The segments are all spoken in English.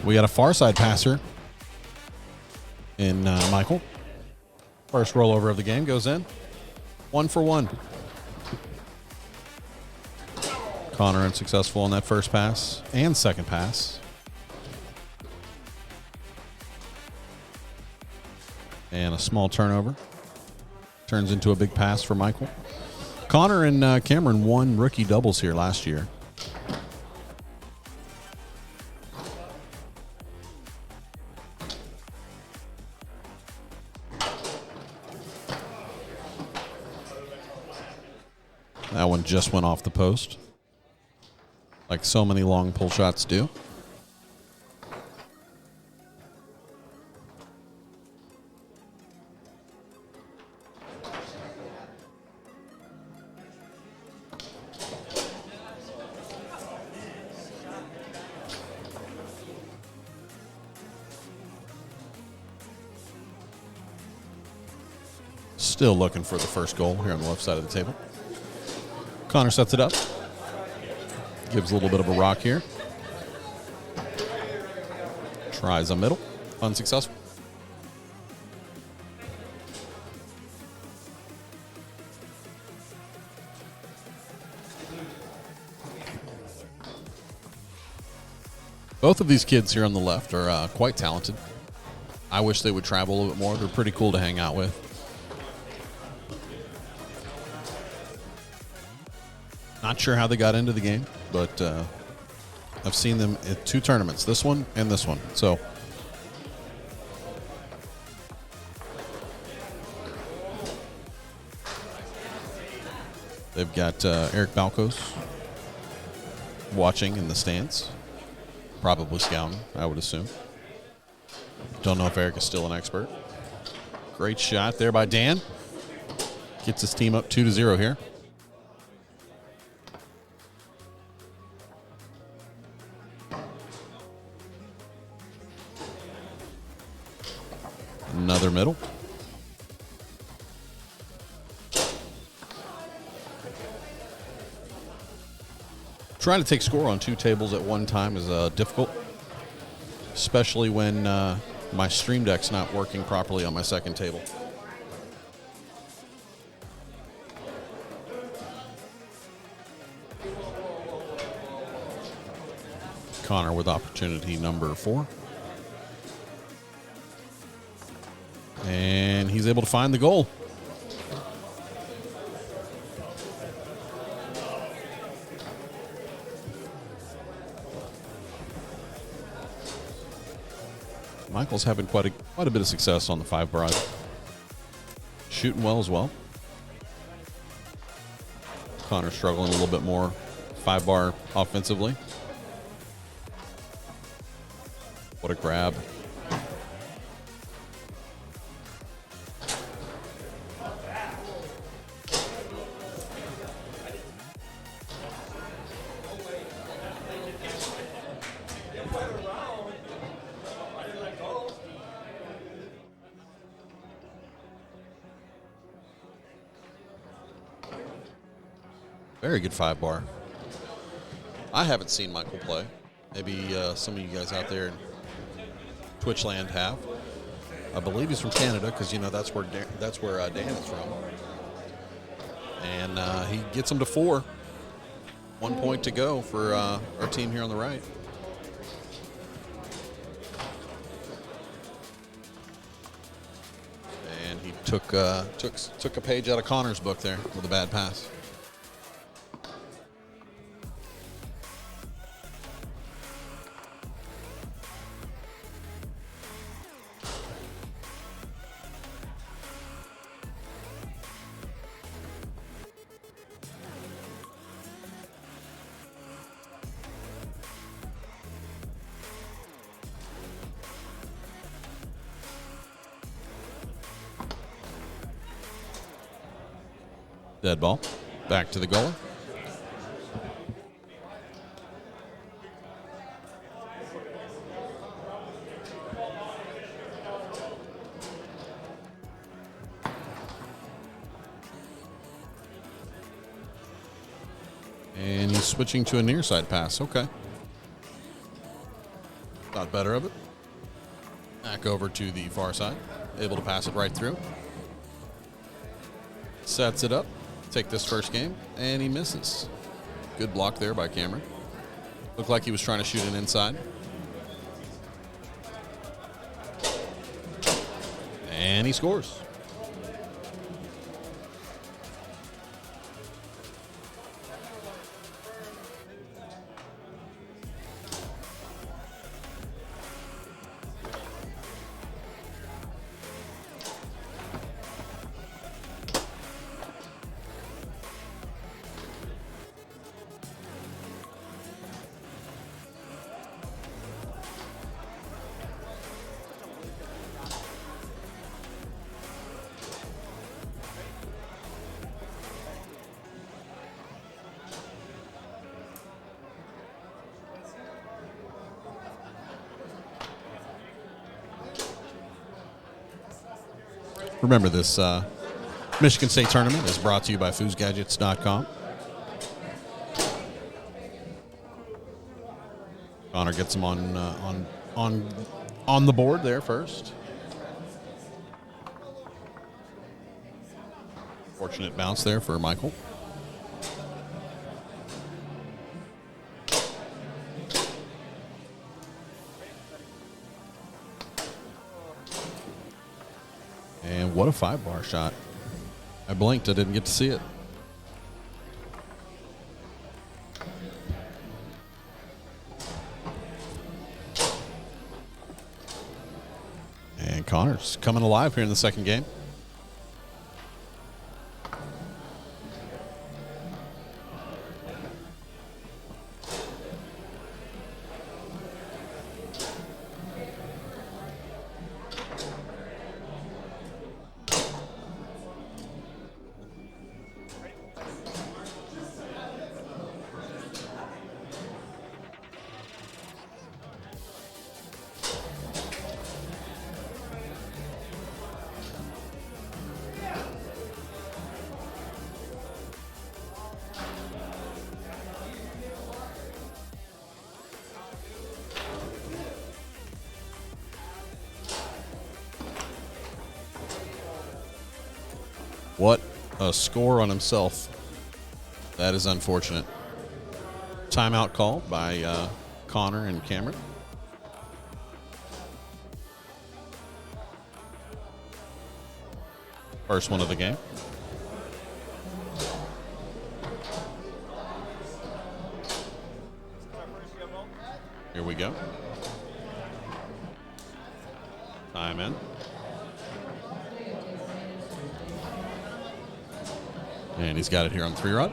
We got a far side passer in Michael. First rollover of the game goes in. 1 for 1. Connor unsuccessful on that first pass and second pass. And a small turnover. Turns into a big pass for Michael. Connor and Camron won rookie doubles here last year. That one just went off the post, like so many long pull shots do. Still looking for the first goal here on the left side of the table. Connor sets it up. Gives a little bit of a rock here. Tries a middle. Unsuccessful. Both of these kids here on the left are quite talented. I wish they would travel a little bit more. They're pretty cool to hang out with. Not sure how they got into the game, but I've seen them at 2 tournaments, this one and this one. So they've got Eric Balcos watching in the stands, probably scouting, I would assume. Don't know if Eric is still an expert. Great shot there by Dan. Gets his team up 2-0 here. Another middle. Trying to take score on 2 tables at one time is difficult, especially when my Stream Deck's not working properly on my second table. Connor with opportunity number 4. And he's able to find the goal. Michael's having quite a bit of success on the 5-bar. Shooting well as well. Connor's struggling a little bit more 5-bar offensively. What a grab. Very good 5-bar. I haven't seen Michael play. Maybe some of you guys out there in Twitch land have. I believe he's from Canada because that's where Dan is from. And he gets him to 4. 1 point to go for our team here on the right. And he took a page out of Connor's book there with a bad pass. Dead ball. Back to the goal. And he's switching to a near side pass. Okay. Thought better of it. Back over to the far side. Able to pass it right through. Sets it up. Take this first game, and he misses. Good block there by Camron. Looked like he was trying to shoot it inside. And he scores. Remember, this Michigan State tournament is brought to you by Foosgadgets.com. Connor gets him on the board there first. Fortunate bounce there for Michael. And what a 5-bar shot. I blinked. I didn't get to see it. And Connor's coming alive here in the second game. What a score on himself. That is unfortunate. Timeout called by Connor and Camron. First one of the game. Here we go. Time in. And he's got it here on 3-rod.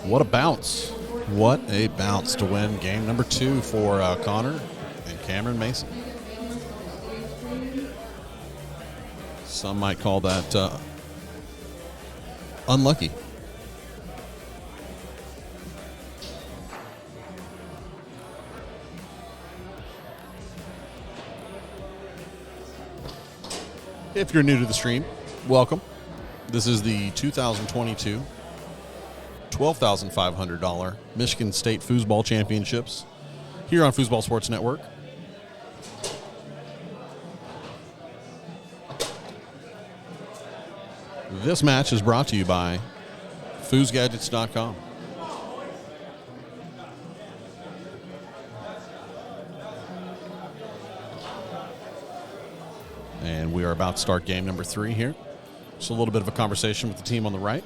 What a bounce. What a bounce to win game number 2 for Connor and Cameron Mason. Some might call that unlucky. If you're new to the stream, welcome. This is the 2022 $12,500 Michigan State Foosball Championships here on Foosball Sports Network. This match is brought to you by Foosgadgets.com. And we are about to start game number 3 here. Just a little bit of a conversation with the team on the right.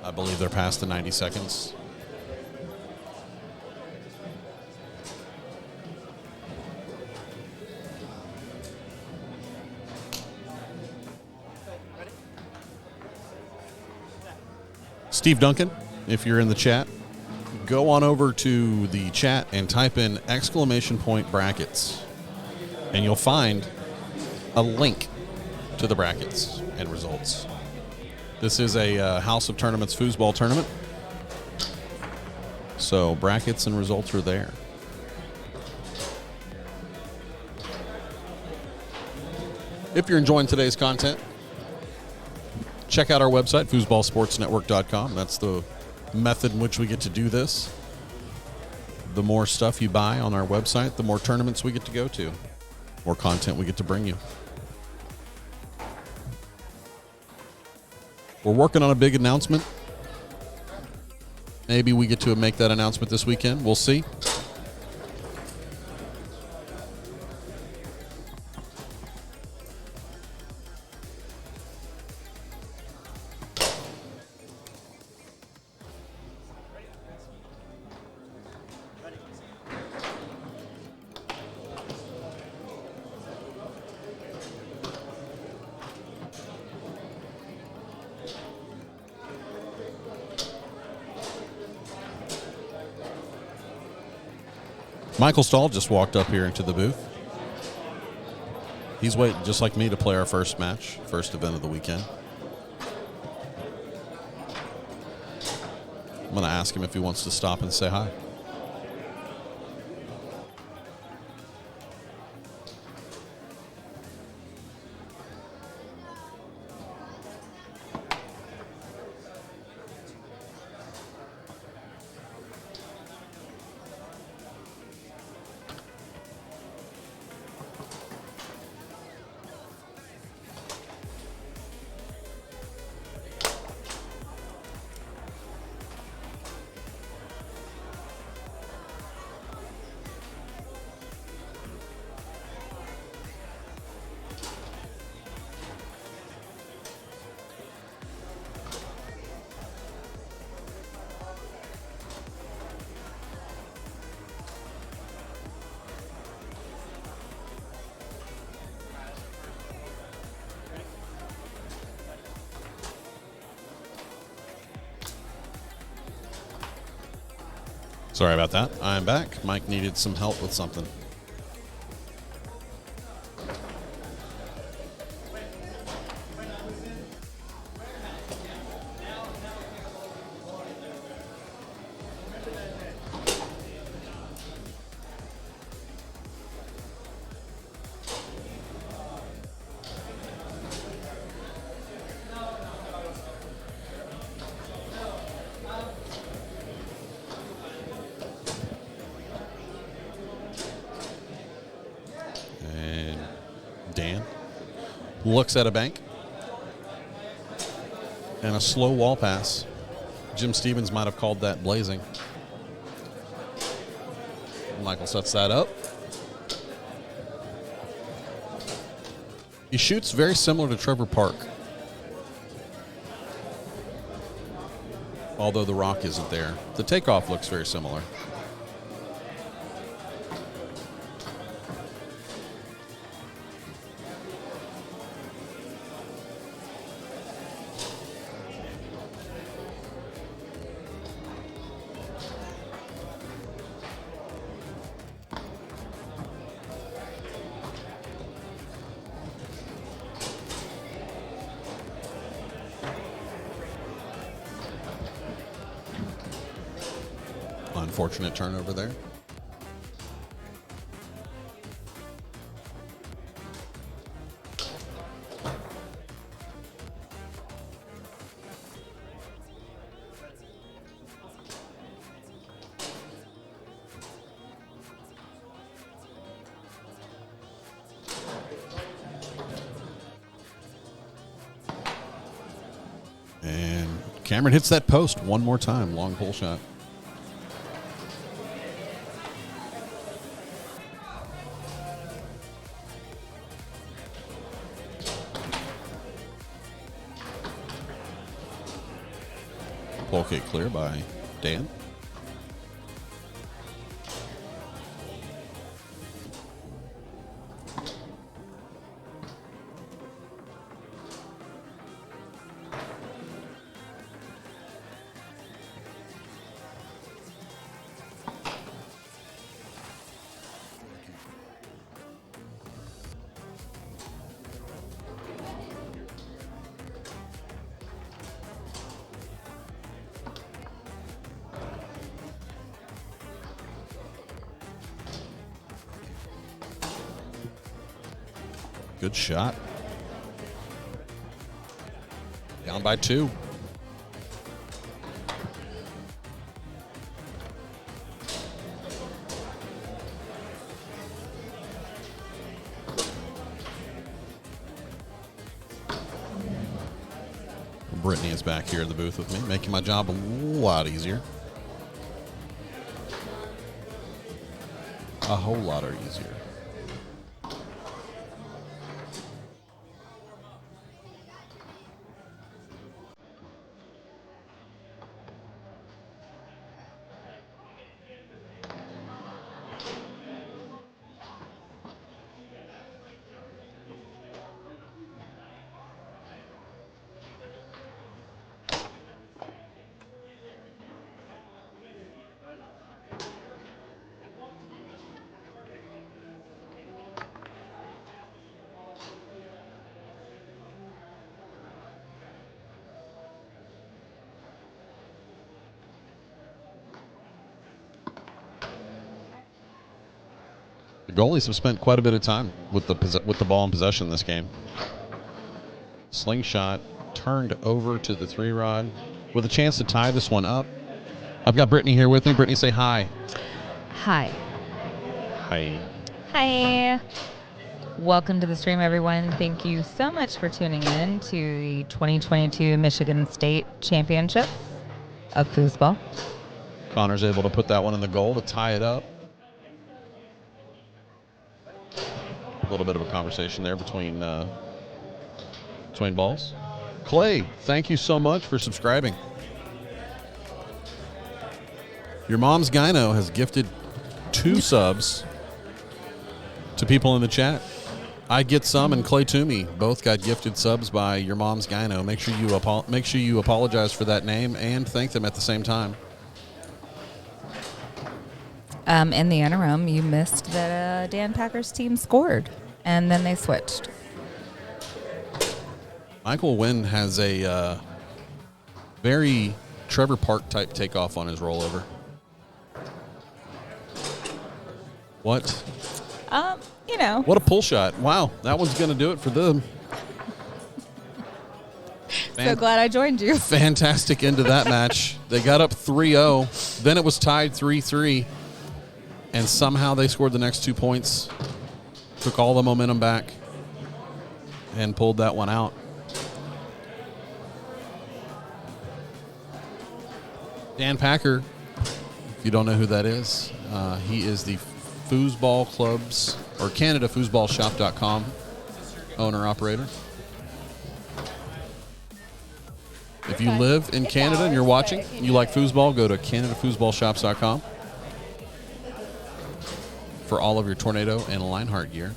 I believe they're past the 90 seconds. Steve Duncan, if you're in the chat, go on over to the chat and type in !brackets, and you'll find a link to the brackets and results. This is a House of Tournaments foosball tournament. So brackets and results are there. If you're enjoying today's content, check out our website, foosballsportsnetwork.com. That's the method in which we get to do this. The more stuff you buy on our website, the more tournaments we get to go to, more content we get to bring you. We're working on a big announcement. Maybe we get to make that announcement this weekend. We'll see. Michael Stahl just walked up here into the booth. He's waiting, just like me, to play our first match, first event of the weekend. I'm going to ask him if he wants to stop and say hi. Sorry about that. I'm back. Mike needed some help with something. Dan looks at a bank and a slow wall pass. Jim Stevens might have called that blazing. Michael sets that up. He shoots very similar to Trevor Park, although the rock isn't there. The takeoff looks very similar. Unfortunate turnover there. And Camron hits that post one more time. Long pull shot. Pull kick clear by Dan. Good shot. Down by 2. Brittany is back here in the booth with me, making my job a lot easier. A whole lot easier. The goalies have spent quite a bit of time with the ball in possession in this game. Slingshot turned over to the 3-rod with a chance to tie this one up. I've got Brittany here with me. Brittany, say hi. Hi. Hi. Hi. Welcome to the stream, everyone. Thank you so much for tuning in to the 2022 Michigan State Championship of Foosball. Connor's able to put that one in the goal to tie it up. A little bit of a conversation there between balls. Clay, thank you so much for subscribing. Your mom's gyno has gifted 2 subs to people in the chat. I Get Some and Clay Toomey both got gifted subs by Your Mom's Gyno. Make sure you apologize for that name and thank them at the same time. In the interim, you missed that Dan Packer's team scored, and then they switched. Michael Nguyen has a very Trevor Park type takeoff on his rollover. What? What a pull shot. Wow, that one's going to do it for them. So glad I joined you. Fantastic end to that match. They got up 3-0. Then it was tied 3-3. And somehow they scored the next 2 points. Took all the momentum back. And pulled that one out. Dan Packer, if you don't know who that is, he is the Foosball Clubs, or CanadaFoosballShop.com owner-operator. If you live in Canada and you're watching, and you like foosball, go to CanadaFoosballShops.com for all of your Tornado and Lionheart gear.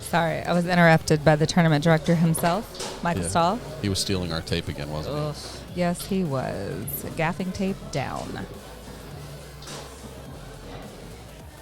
Sorry, I was interrupted by the tournament director himself, Michael Stahl. He was stealing our tape again, wasn't he? Yes, he was. Gaffing tape down.